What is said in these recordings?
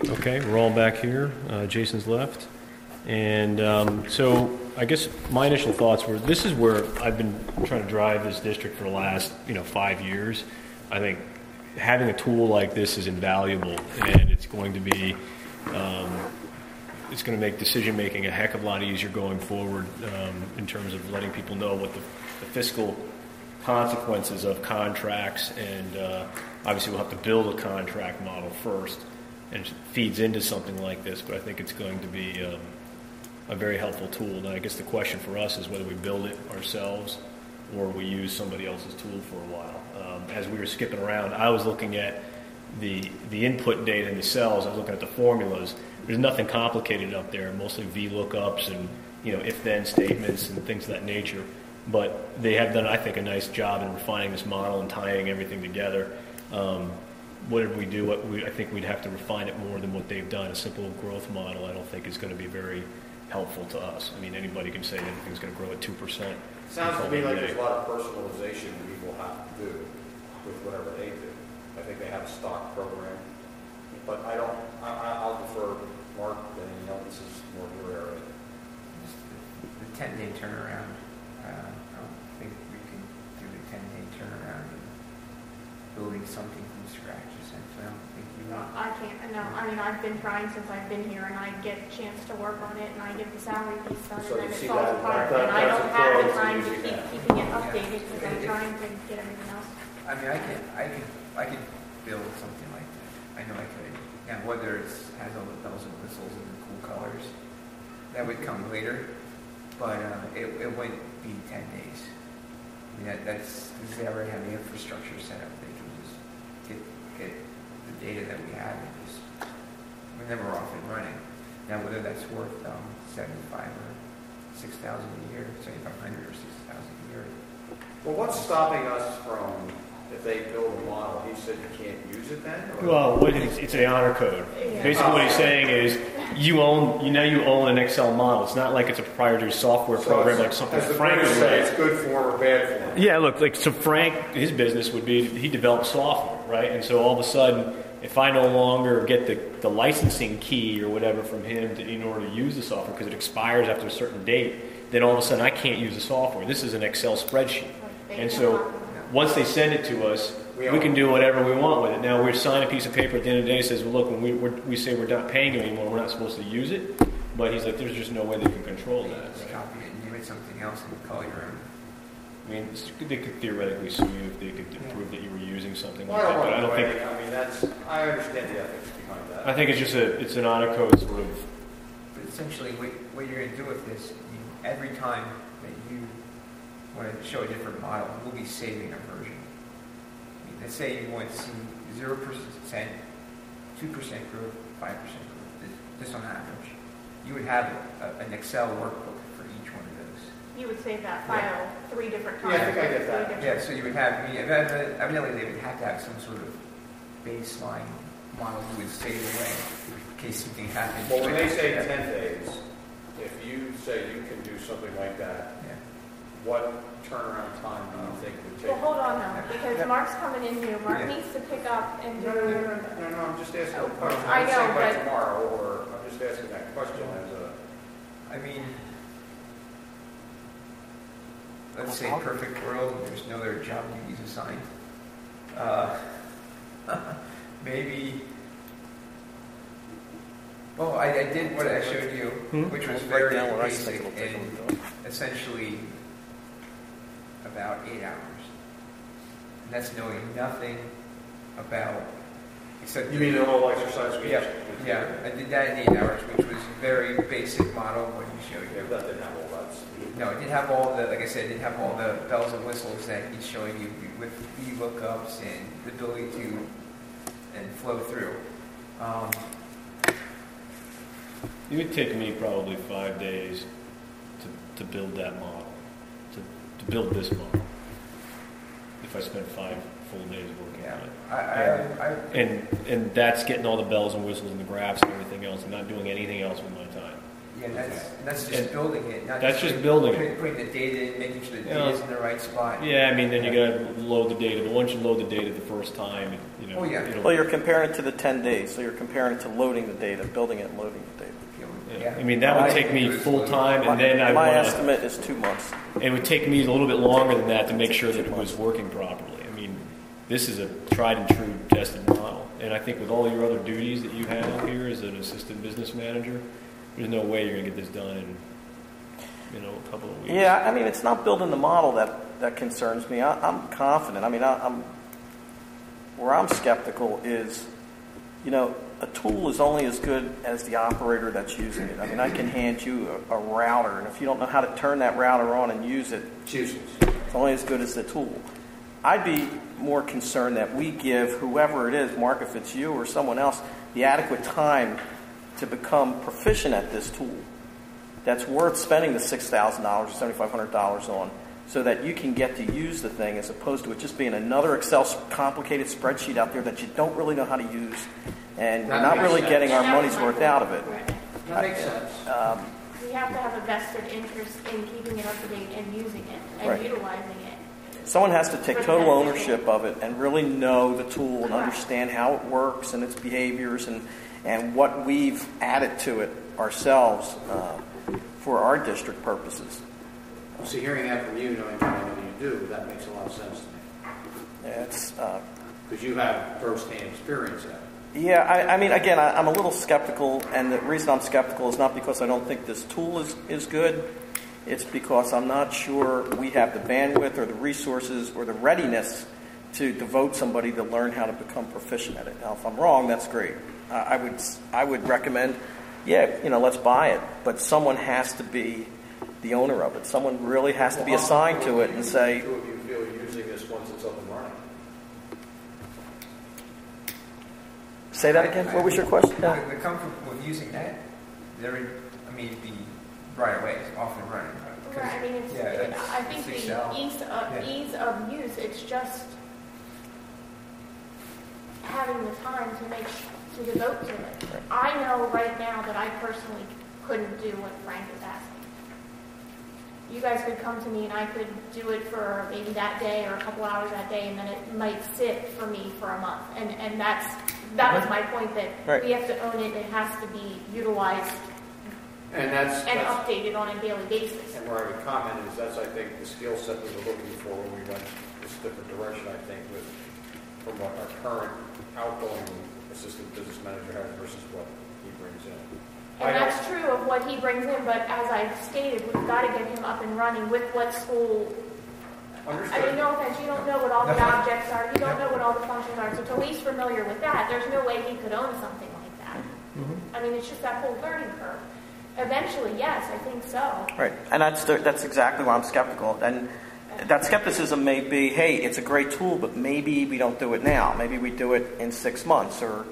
Okay, we're all back here. Jason's left. And so I guess my initial thoughts were, this is where I've been trying to drive this district for the last 5 years. I think having a tool like this is invaluable, and it's going to be it's going to make decision making a heck of a lot easier going forward, in terms of letting people know what the fiscal consequences of contracts, and obviously we'll have to build a contract model first, and it feeds into something like this. But I think it's going to be a very helpful tool. And I guess the question for us is whether we build it ourselves or we use somebody else's tool for a while. As we were skipping around, I was looking at the input data in the cells. I was looking at the formulas. There's nothing complicated up there, mostly VLOOKUPs and if-then statements and things of that nature. But they have done, I think, a nice job in refining this model and tying everything together. What did we do? I think we'd have to refine it more than what they've done. A simple growth model, I don't think, is going to be very helpful to us. I mean, anybody can say anything's going to grow at 2%. Sounds to me like there's a lot of personalization people have to do with whatever they do. I think they have a stock program, but I'll defer Mark. This is more your area. The 10-day turnaround. I don't think we can do the 10-day turnaround and building something from scratch. Essentially, I don't think you want. I can't. No, I mean, I've been trying since I've been here, and I get a chance to work on it, and I get the salary piece done, So and then you it see falls that- apart. that- And I that's don't a have pro, the it's time to easy keep now. keeping it updated because I'm trying to get everything else. I mean, I could build something like that. I know I could. Now, whether it has all the bells and whistles and the cool colors, that would come later. But it wouldn't be 10 days. I mean, that's because they already have the infrastructure set up. They can just get the data that we have and just then we're off and running. Now, whether that's worth 75 or 6,000 a year, 7,500 or 6,000 a year. Well, what's stopping us from, if they build a model, he said you can't use it then? Well, it's an honor code. Yeah. Basically, what he's saying is you own an Excel model. It's not like it's a proprietary software program like something as the Frank would British say, write. it's good form or bad form. Yeah, look, so Frank, his business would be he develops software, right? And so all of a sudden, if I no longer get the licensing key or whatever from him in order to use the software because it expires after a certain date, then all of a sudden I can't use the software. This is an Excel spreadsheet. And so once they send it to us, we can do whatever we want with it. Now, we sign a piece of paper at the end of the day that says, well, look, when we say we're not paying you anymore, we're not supposed to use it. But he's like, there's just no way they can control that. Just Right? copy it and give it something else and call your own. I mean, they could theoretically sue you if they could prove that you were using something like Well, that. But I don't think. I understand the ethics behind that. I think it's an honor code sort of. But essentially, what you're going to do with this, every time that you want to show a different model, we'll be saving a version. I mean, let's say you want to see 0%, 2% growth, 5% growth, just on average. You would have an Excel workbook for each one of those. You would save that file 3 different times. Yeah, I think I get that. Yeah, so you would have, evidently they would have to have some sort of baseline model you would save away in case something happens. Well, when they say 10 days, if you say you can do something like that, what turnaround time do you think would take? Well, hold on now, because Mark's coming in here. Mark needs to pick up and do. No, I'm just asking a question. I know, I'm not saying by but tomorrow, or I'm just asking that question as a. I mean, let's say perfect world, there's no other job duties assigned. Maybe. Well, I did what I showed you, which was very basic and essentially about 8 hours. And that's knowing nothing about except. You mean the whole exercise we Yeah, I did that in 8 hours, which was very basic model what he showed you. That didn't have all that. No, it did have all the, like I said, it did have all the bells and whistles that he's showing you with VLOOKUPs and the ability to and flow through. It would take me probably 5 days to build that model, to build this model. If I spent 5 full days working on it. And that's getting all the bells and whistles and the graphs and everything else, and not doing anything else with my time. Yeah, that's just building it. Not That's just building it. Putting the data in, making sure the Yeah. data's in the right spot. Yeah, I mean, then you gotta load the data, but once you load the data the first time, you know. Oh, yeah. it'll- Well, you're comparing it to the 10 days, so you're comparing it to loading the data, building it and loading the data. yeah. I mean, that would take me full time, and then I My wanna, estimate is 2 months. it would take me a little bit longer than that to make sure that it was working properly. I mean, this is a tried and true tested model, and I think with all your other duties that you have here as an assistant business manager, there's no way you're gonna get this done in, a couple of weeks. Yeah, I mean, it's not building the model that concerns me. I'm confident. I mean, where I'm skeptical is, a tool is only as good as the operator that's using it. I mean, I can hand you a router, and if you don't know how to turn that router on and use it, Chooses. it's only as good as the tool. I'd be more concerned that we give whoever it is, Mark, if it's you or someone else, the adequate time to become proficient at this tool that's worth spending the $6,000 or $7,500 on, so that you can get to use the thing, as opposed to it just being another Excel complicated spreadsheet out there that you don't really know how to use, and we're That not makes really sense. getting our And that was money's my worth point. out of it. Right. That makes sense. We have to have a vested interest in keeping it up to date and using it and Right. utilizing it. Someone has to take total ownership of it and really know the tool and Correct. understand how it works and its behaviors and what we've added to it ourselves for our district purposes. So hearing that from you, knowing what I know you do, that makes a lot of sense to me. It's, Because you have first-hand experience at it. yeah, I mean, again, I'm a little skeptical, and the reason I'm skeptical is not because I don't think this tool is good. It's because I'm not sure we have the bandwidth or the resources or the readiness to devote somebody to learn how to become proficient at it. Now, if I'm wrong, that's great. I would recommend, let's buy it, but someone has to be the owner of it. Someone really has to be assigned to it and say, How would you feel using this once it's up and running? say that again. What was your question? The comfort with using that, it'd be right away, it's off and running. Right, I mean, I think the ease of use, it's just having the time to devote to it. Right. I know right now that I personally couldn't do what Frank is asking. You guys could come to me and I could do it for maybe that day or a couple hours that day, and then it might sit for me for a month. And that was my point, that Right. we have to own it. It has to be utilized And that's updated on a daily basis. and where I would comment is that's, I think, the skill set we were looking for when we went this different direction, I think, from what our current outgoing assistant business manager has versus what he brings in. And that's true of what he brings in, but as I stated, we've got to get him up and running with what school. I mean, Understood. no offense, you don't know what all the objects are, you don't know what all the functions are, so till he's familiar with that, there's no way he could own something like that. I mean, it's just that whole learning curve. Eventually, yes, I think so. Right, and that's exactly why I'm skeptical. And that skepticism may be, hey, it's a great tool, but maybe we don't do it now. Maybe we do it in 6 months, or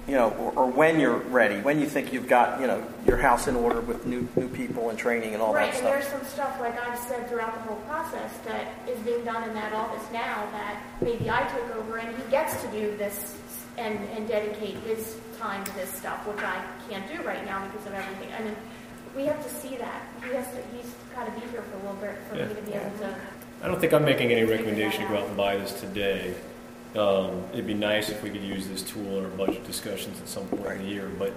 when you're ready, when you think you've got your house in order with new people and training and all Right, that and there's stuff. some stuff, like I've said throughout the whole process, that is being done in that office now that maybe I took over and he gets to do this and dedicate his time to this stuff, which I can't do right now because of everything. I mean, we have to see that. He's got to be here for a little bit for me to be able to. I don't think I'm making any recommendation to go out and buy this today. It'd be nice if we could use this tool in our budget discussions at some point in the year, but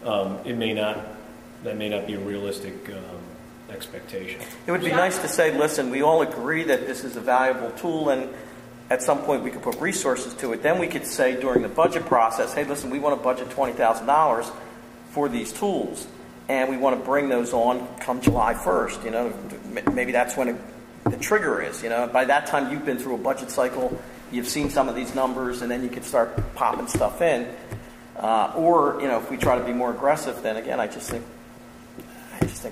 that may not be a realistic expectation. It would be nice to say, listen, we all agree that this is a valuable tool, and at some point we could put resources to it. Then we could say during the budget process, hey, listen, we want to budget $20,000 for these tools, and we want to bring those on come July 1st. Maybe that's when the trigger is. By that time you've been through a budget cycle, you've seen some of these numbers, and then you can start popping stuff in. Or if we try to be more aggressive, then again, I just think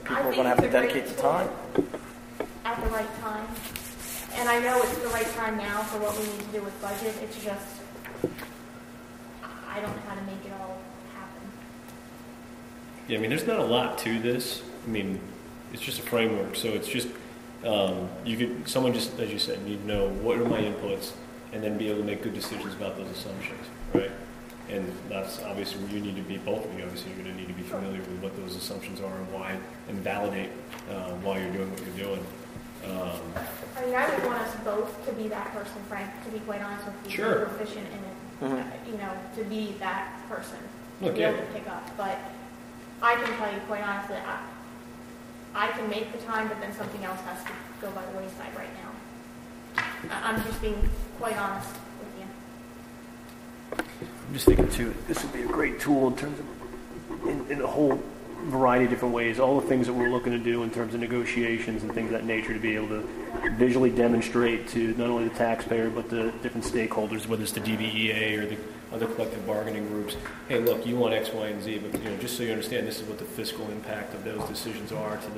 people are going to have to dedicate the time. At the right time. And I know it's the right time now for what we need to do with budget. It's just, I don't know how to make it all happen. Yeah, I mean, there's not a lot to this. I mean, it's just a framework, so it's just someone just, as you said, need to know what are my inputs, and then be able to make good decisions about those assumptions, right? And that's obviously where you need to be, both of you, obviously, you're going to need to be familiar with what those assumptions are and why, and validate why you're doing what you're doing. I mean, I would want us both to be that person, Frank, to be quite honest with you. Sure. Proficient in it, Mm-hmm. you know, to be that person, to Look, be able yeah. to pick up. But I can tell you quite honestly, I can make the time, but then something else has to go by the wayside right now. I'm just being quite honest with you. I'm just thinking too, this would be a great tool in terms of, in a whole variety of different ways, all the things that we're looking to do in terms of negotiations and things of that nature, to be able to visually demonstrate to not only the taxpayer but the different stakeholders, whether it's the DBEA or the other collective bargaining groups. Hey, look, you want X, Y, and Z, but just so you understand, this is what the fiscal impact of those decisions are to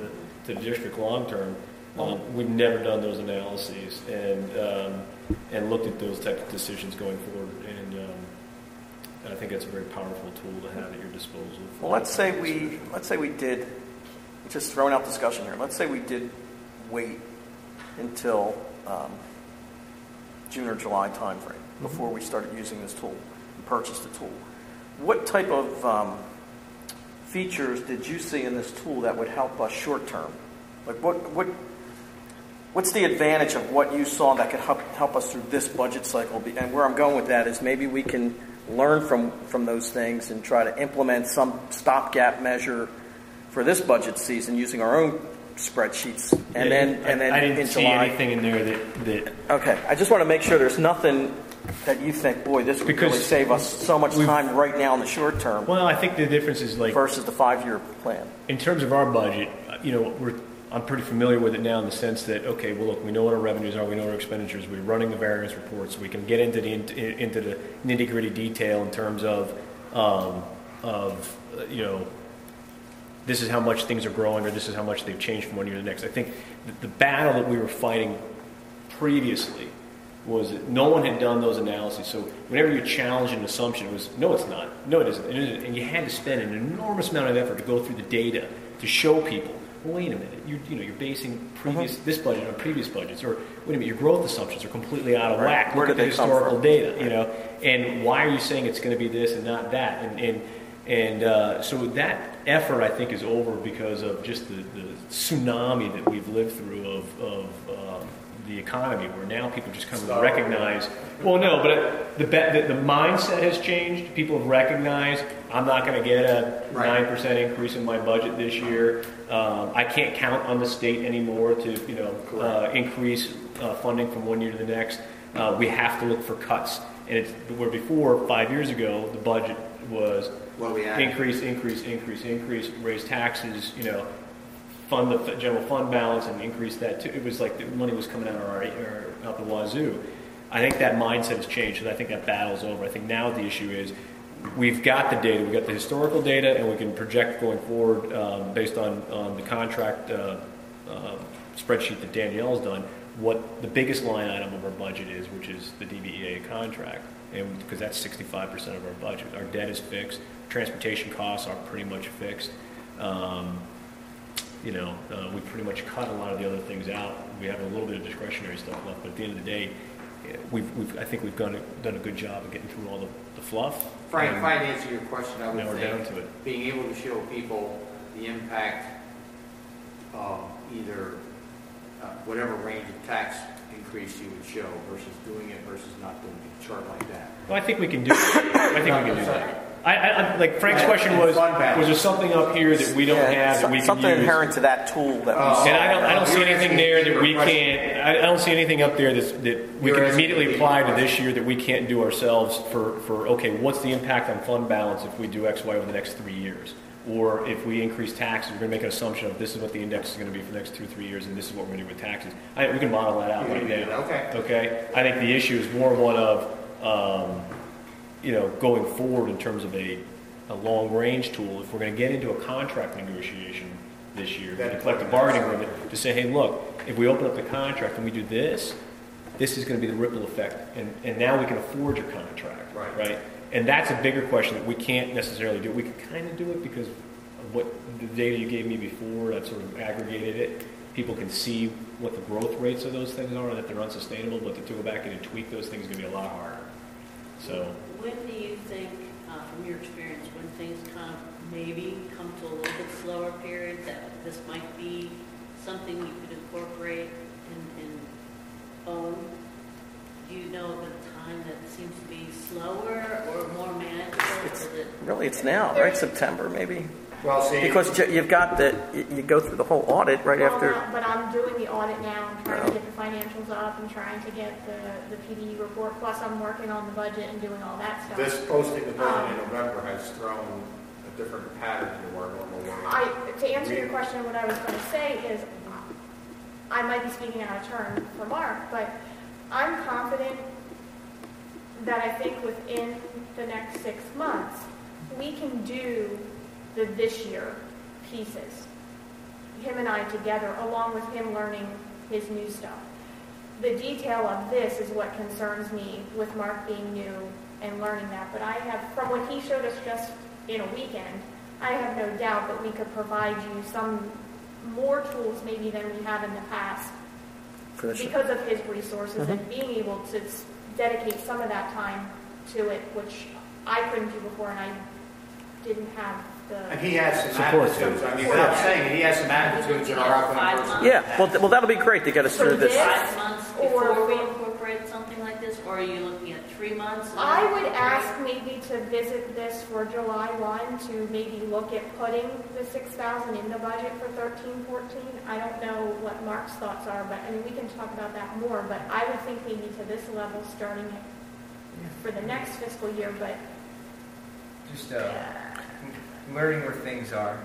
the district long term. We've never done those analyses and looked at those type of decisions going forward, and I think that's a very powerful tool to have at your disposal. Well, let's say we did, just throwing out discussion here, let's say we did wait until June or July timeframe before we started using this tool and purchased the tool. What type of features did you see in this tool that would help us short term? Like what's the advantage of what you saw that could help us through this budget cycle? And where I'm going with that is maybe we can learn from those things and try to implement some stopgap measure for this budget season using our own spreadsheets. And then I didn't in see July, anything in there that okay, I just want to make sure there's nothing that you think, boy, this would Because really save us so much time right now in the short term well, I think the difference is like versus the 5-year plan. in terms of our budget, I'm pretty familiar with it now in the sense that, okay, well, look, we know what our revenues are, we know what our expenditures, we're running the variance reports, we can get into the nitty-gritty detail in terms of this is how much things are growing or this is how much they've changed from one year to the next. I think the battle that we were fighting previously was that no one had done those analyses. So whenever you challenge an assumption, it was, no, it's not, no, it isn't, and you had to spend an enormous amount of effort to go through the data to show people, well, wait a minute, you're basing this budget on previous budgets, or wait a minute, your growth assumptions are completely out of whack. Where Look did at the they come historical from? data, and why are you saying it's going to be this and not that? And so that effort, I think, is over because of just the tsunami that we've lived through of the economy, where now people just come to recognize. Well, no, but the mindset has changed. People have recognized I'm not going to get a 9% increase in my budget this year. I can't count on the state anymore to increase funding from one year to the next. We have to look for cuts. And it's where before 5 years ago the budget was increase, raise taxes, fund the general fund balance and increase that too. It was like the money was coming out out the wazoo. I think that mindset has changed, and I think that battle's over. I think now the issue is we've got the data, we've got the historical data, and we can project going forward based on the contract spreadsheet that Danielle's done, what the biggest line item of our budget is, which is the DBEA contract, and because that's 65% of our budget. Our debt is fixed. Transportation costs are pretty much fixed. We pretty much cut a lot of the other things out. We have a little bit of discretionary stuff left, but at the end of the day, I think we've done a good job of getting through all the fluff. Frank, if I can answer your question, I would Now we're think down to it. being able to show people the impact of either whatever range of tax increase you would show versus doing it versus not doing it, a chart like that. Well, I think we can do that. I like Frank's question was there something up here that we don't have that we can something use? inherent to that tool that we And I don't see anything there that we can't. I don't see anything up there that we can immediately apply to this year that we can't do ourselves. For okay, what's the impact on fund balance if we do X, Y over the next 3 years? Or if we increase taxes, we're going to make an assumption of this is what the index is going to be for the next 2 or 3 years, and this is what we're going to do with taxes. We can model that out right now. Okay. I think the issue is more one of going forward in terms of a long-range tool. If we're going to get into a contract negotiation this year, a collective bargaining agreement, to say, hey, look, if we open up the contract and we do this, this is going to be the ripple effect, and now we can afford your contract, right? And that's a bigger question that we can't necessarily do. We can kind of do it because of what the data you gave me before, that sort of aggregated it. People can see what the growth rates of those things are and that they're unsustainable, but to go back in and tweak those things is going to be a lot harder. So when do you think from your experience, when things kind of maybe come to a little bit slower period, that this might be something you could incorporate and own? Do you know of a time that seems to be slower or more manageable? It's now, right? September, maybe? Well, see. Because you've got you go through the whole audit right after. But I'm doing the audit now. I'm trying to get the financials up and trying to get the PDE report. Plus, I'm working on the budget and doing all that stuff. This posting the budget in November has thrown a different pattern into our normal work. To answer your question, what I was going to say is, I might be speaking out of turn for Mark, but I'm confident that I think within the next 6 months, we can do the this year pieces, him and I together, along with him learning his new stuff. The detail of this is what concerns me with Mark being new and learning that. But I have, from what he showed us just in a weekend, I have no doubt that we could provide you some more tools maybe than we have in the past because of his resources and being able to dedicate some of that time to it, which I couldn't do before, and I didn't have the... And he has some aptitudes. I mean, without saying it, he has some aptitudes that are up in person. Yeah, well, that'll be great to get us through this. 5 months before we incorporate something like this, or are you looking at 3 months? I would ask maybe to visit this for July 1 to maybe look at putting the 6,000 in the budget for 13-14. I don't know what Mark's thoughts are, but I mean, we can talk about that more, but I would think maybe to this level starting for the next fiscal year, but Just learning where things are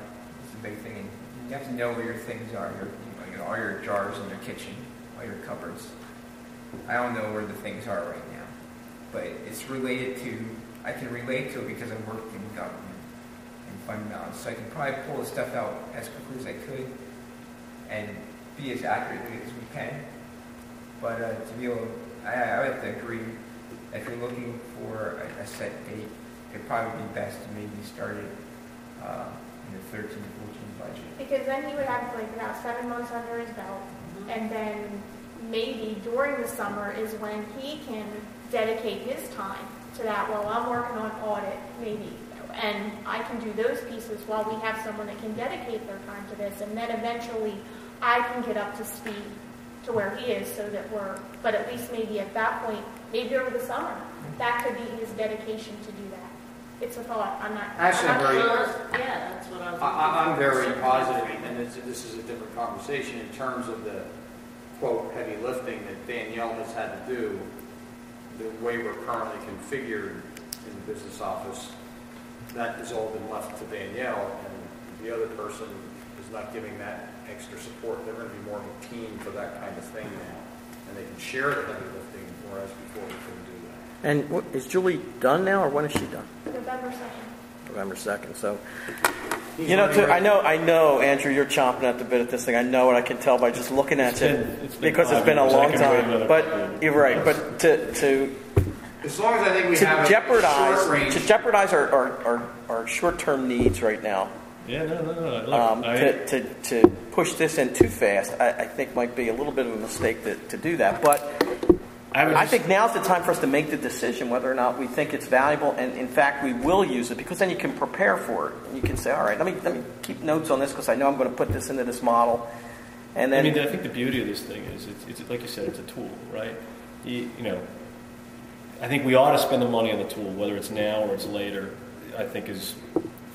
is a big thing. And you have to know where your things are. All your jars in your kitchen, all your cupboards. I don't know where the things are right now, but it's related to. I can relate to it because I worked in government and fund balance, so I can probably pull the stuff out as quickly as I could and be as accurately as we can. But to be able, I have to agree. If you're looking for a set date, it'd probably be best to maybe start it in the 13-14 budget. because then he would have like about 7 months under his belt, and then maybe during the summer is when he can dedicate his time to that. Well, I'm working on audit, maybe, and I can do those pieces while we have someone that can dedicate their time to this, and then eventually I can get up to speed to where he is, so that but at least maybe at that point, maybe over the summer, that could be his dedication to do that. It's a thought. I'm not. Actually, I'm not sure. Yeah, that's what I was. I'm very positive, and this is a different conversation in terms of the, quote, heavy lifting that Danielle has had to do, the way we're currently configured in the business office. That has all been left to Danielle, and the other person is not giving that extra support. They're going to be more of a team for that kind of thing now, and they can share the heavy lifting, whereas before we couldn't do that. And is Julie done now, or when is she done? November 2nd. November 2nd. So, I know, Andrew, you're chomping at the bit at this thing. I know it. I can tell by just looking at you, because it's been a long time. But you're right. But to as long as I think we have to jeopardize our short-term needs right now. Yeah, no. Look, to push this in too fast, I think might be a little bit of a mistake to do that. But I think now's the time for us to make the decision whether or not we think it's valuable, and in fact we will use it, because then you can prepare for it. And you can say, all right, let me keep notes on this, because I know I'm going to put this into this model. And then I think the beauty of this thing is it's like you said, it's a tool, right? I think we ought to spend the money on the tool, whether it's now or it's later. I think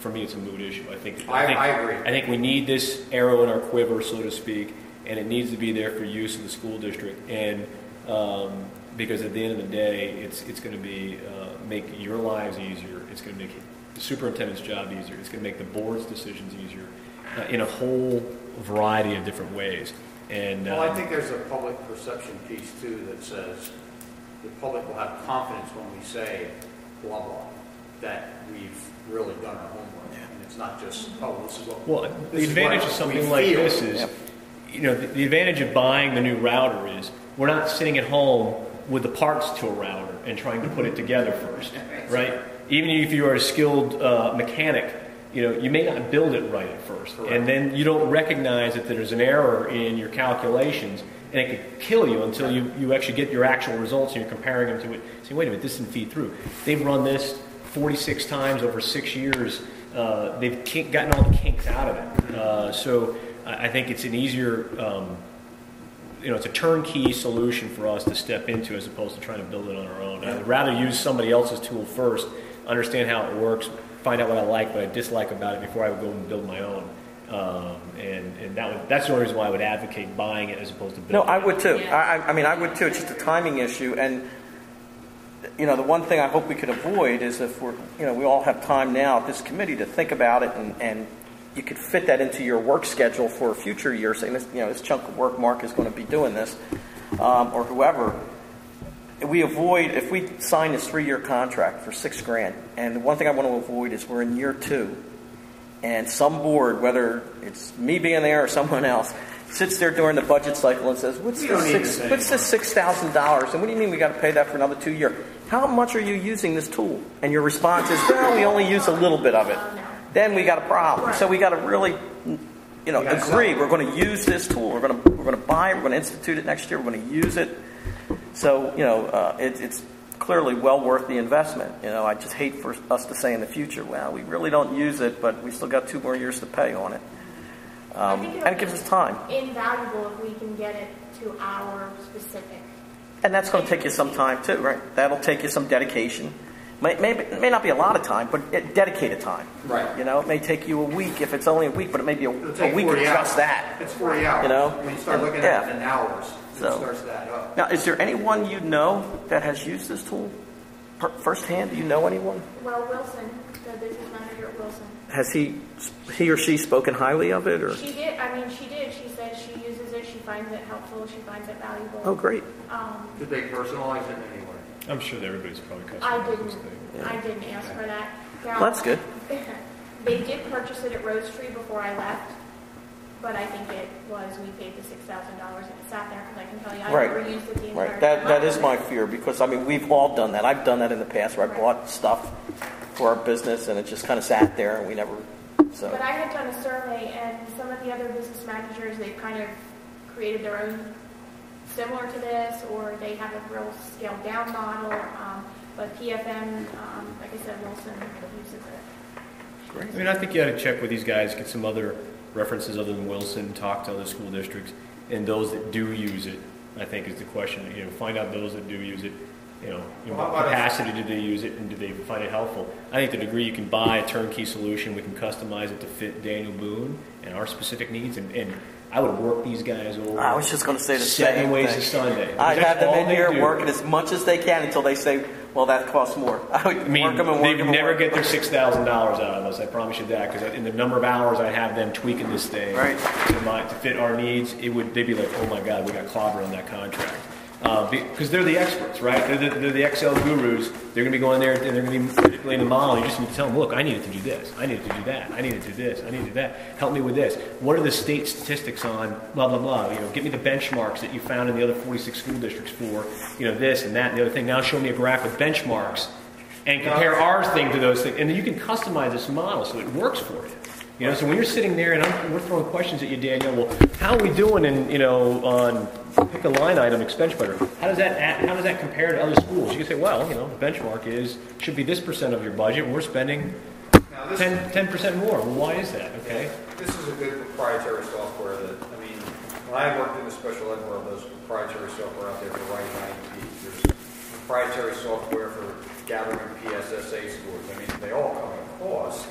for me, it's a mood issue. I agree. I think we need this arrow in our quiver, so to speak, and it needs to be there for use in the school district. And because at the end of the day, it's going to be make your lives easier. It's going to make the superintendent's job easier. It's going to make the board's decisions easier in a whole variety of different ways. And well, I think there's a public perception piece too that says the public will have confidence when we say blah blah, that we've really done our homework, and it's not just this is what. Well, the advantage of something like this is, the advantage of buying the new router is we're not sitting at home with the parts to a router and trying to put it together first, right? Even if you are a skilled mechanic, you may not build it right at first. Correct. And then you don't recognize that there's an error in your calculations, and it could kill you until you actually get your actual results and you're comparing them to it. Say, wait a minute, this didn't feed through. They've run this 46 times over 6 years, they've gotten all the kinks out of it. So I think it's an easier, it's a turnkey solution for us to step into as opposed to trying to build it on our own. I'd rather use somebody else's tool first, understand how it works, find out what I like, what I dislike about it before I would go and build my own. And that's the only reason why I would advocate buying it as opposed to building it. No, I would too. Yeah. I mean, I would too. It's just a timing issue. And, the one thing I hope we could avoid is if we all have time now at this committee to think about it and you could fit that into your work schedule for a future year, saying this chunk of work, Mark is going to be doing this, or whoever. We avoid, if we sign this 3-year contract for $6,000, and the one thing I want to avoid is we're in year 2, and some board, whether it's me being there or someone else, sits there during the budget cycle and says, what's this $6,000? And what do you mean we got to pay that for another 2 years? How much are you using this tool? And your response is, well, we only use a little bit of it. Then we got a problem. So we got to really, agree. We're going to use this tool. We're going to buy it. We're going to institute it next year. We're going to use it. So it's clearly well worth the investment. I just hate for us to say in the future, well, we really don't use it, but we still got 2 more years to pay on it. And it gives us time. Invaluable if we can get it to our specific. And that's going to take you some time too, right? That'll take you some dedication. It may not be a lot of time, but dedicated time. Right. It may take you a week if it's only a week, but it may be a week of just that. It's 40 hours. When you start looking at it in hours, it starts to add up. Now, is there anyone you know that has used this tool firsthand? Do you know anyone? Well, Wilson, the business manager at Wilson. Has he or she spoken highly of it, or? She did. She did. She said she uses it. She finds it helpful. She finds it valuable. Oh, great. Did they personalize it in any way? I'm sure that everybody's probably I customized didn't. this thing. I didn't ask for that. Now, Well, that's good. They did purchase it at Rose Tree before I left, but I think we paid the $6,000 and it sat there because I can tell you I never used it the entire Right. time. That is my fear because we've all done that. I've done that in the past where I bought stuff for our business and it just kind of sat there and we never. So. But I had done a survey and some of the other business managers, they've kind of created their own similar to this, or they have a real scaled down model. But PFM, like I said, Wilson uses it. Great. I mean, I think you ought to check with these guys, get some other references other than Wilson, talk to other school districts, and those that do use it, I think is the question. Find out those that do use it. What capacity do they use it, and do they find it helpful? I think to the degree you can buy a turnkey solution, we can customize it to fit Daniel Boone and our specific needs, and I would work these guys over. I was just going to say the 7 same ways thing. to Sunday. I'd have them in here do. working as much as they can until they say, well, that costs more. I would work them and work they'd them. never get their $6,000 out of us. I promise you that. Because in the number of hours I have them tweaking this thing to fit our needs, they'd be like, "Oh my God, we got clobbered on that contract." Because they're the experts, right? They're the Excel gurus. They're going to be going there and they're going to be manipulating the model. You just need to tell them, look, I needed to do this. I needed to do that. I needed to do this. I needed to do that. Help me with this. What are the state statistics on blah, blah, blah? Give me the benchmarks that you found in the other 46 school districts for, this and that and the other thing. Now show me a graph with benchmarks and compare our thing to those things. And then you can customize this model so it works for you. So when you're sitting there and we're throwing questions at you, Daniel, well, how are we doing on pick a line item expense budget? How does that compare to other schools? You can say, well, the benchmark should be this percent of your budget, and we're spending 10% more. Well, why is that? Okay. This is a good proprietary software when I worked in the special ed world, there's proprietary software out there for writing IEPs. There's proprietary software for gathering PSSA scores. They all come at a cost,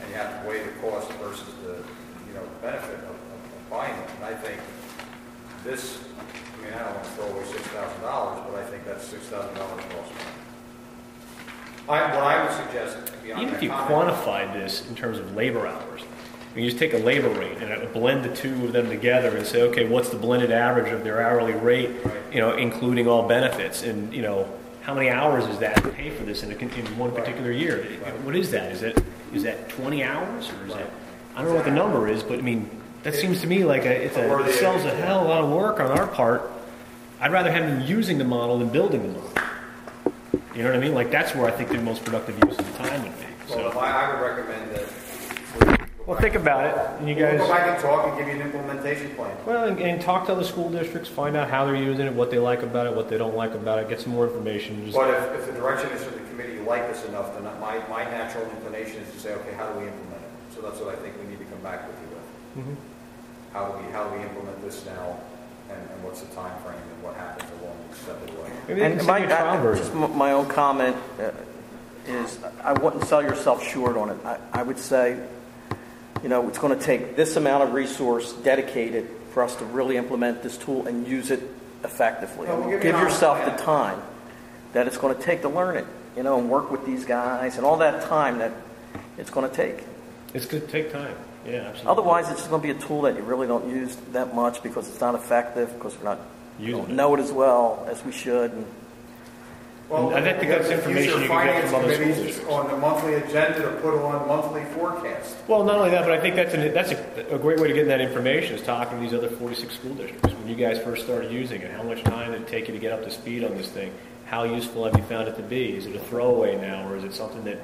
and you have to weigh the cost versus the benefit of buying it. And I think this, I don't want to throw away $6,000, but I think that's $6,000 cost. What I would suggest, even if you quantified this in terms of labor hours, you just take a labor rate and blend the two of them together and say, okay, what's the blended average of their hourly rate, including all benefits, and how many hours is that to pay for this in one particular year? What is that? Is that 20 hours, or is it? I don't know what the number is, but that seems to me like it sells a hell of a lot of work on our part. I'd rather have them using the model than building the model. You know what I mean? That's where I think the most productive use of the time would be. Well, I would recommend that. Well, think about it, and you guys. We'll go back and talk and give you an implementation plan. Well, and talk to other school districts, find out how they're using it, what they like about it, what they don't like about it, get some more information. But if the direction is from the committee, you like this enough, then my natural inclination is to say, okay, how do we implement it? So that's what I think we need to come back with you with. Mhm. How do we implement this now, and what's the time frame, and what happens along the accepted way? Maybe they can And send you a trial version. just my own comment is I wouldn't sell yourself short on it. I would say, it's going to take this amount of resource dedicated for us to really implement this tool and use it effectively. Well, we'll give you Give an yourself option. the time that it's going to take to learn it, and work with these guys and all that time that it's going to take. It's going to take time. Yeah, absolutely. Otherwise, it's just going to be a tool that you really don't use that much because it's not effective, because we Using don't it. know it as well as we should. And Well, I think that's the information future you can get finance from other school committees districts. on the monthly agenda to put on monthly forecast. Well, not only that, but I think that's a great way to get that information is talking to these other 46 school districts. When you guys first started using it, how much time did it take you to get up to speed on this thing? How useful have you found it to be? Is it a throwaway now, or is it something that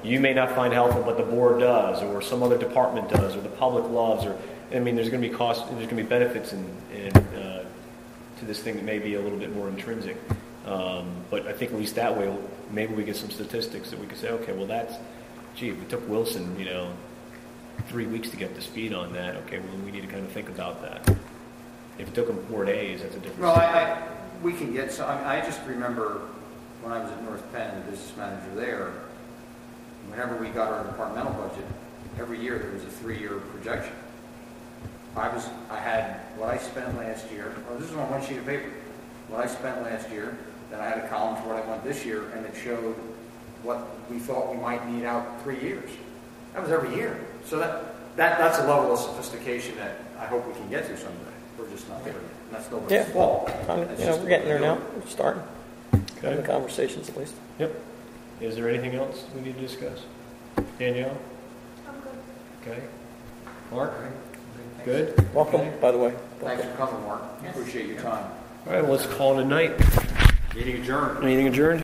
you may not find helpful, but the board does, or some other department does, or the public loves, or there's going to be cost, there's going to be benefits to this thing that may be a little bit more intrinsic. But I think at least that way, maybe we get some statistics that we could say, okay, well it took Wilson, 3 weeks to get up to speed on that. Okay, well we need to kind of think about that. If it took them 4 days, that's a different. Well, we can get some, I just remember when I was at North Penn, the business manager there, whenever we got our departmental budget, every year there was a 3-year projection. I had what I spent last year, this is on one sheet of paper, what I spent last year, then I had a column for what I want this year, and it showed what we thought we might need out 3 years. That was every year. So that's a level of sophistication that I hope we can get to someday. We're just not there yet. And that's nobody's fault. That's just we're getting there what now. We're starting. Okay. The conversations at least. Yep. Is there anything else we need to discuss? Danielle? I'm good. Okay. Mark? Good? Welcome, Okay. by the way. Thanks for coming, Mark. Yes. Appreciate your time. All right, well, let's call it a night. Meeting adjourned. Meeting adjourned?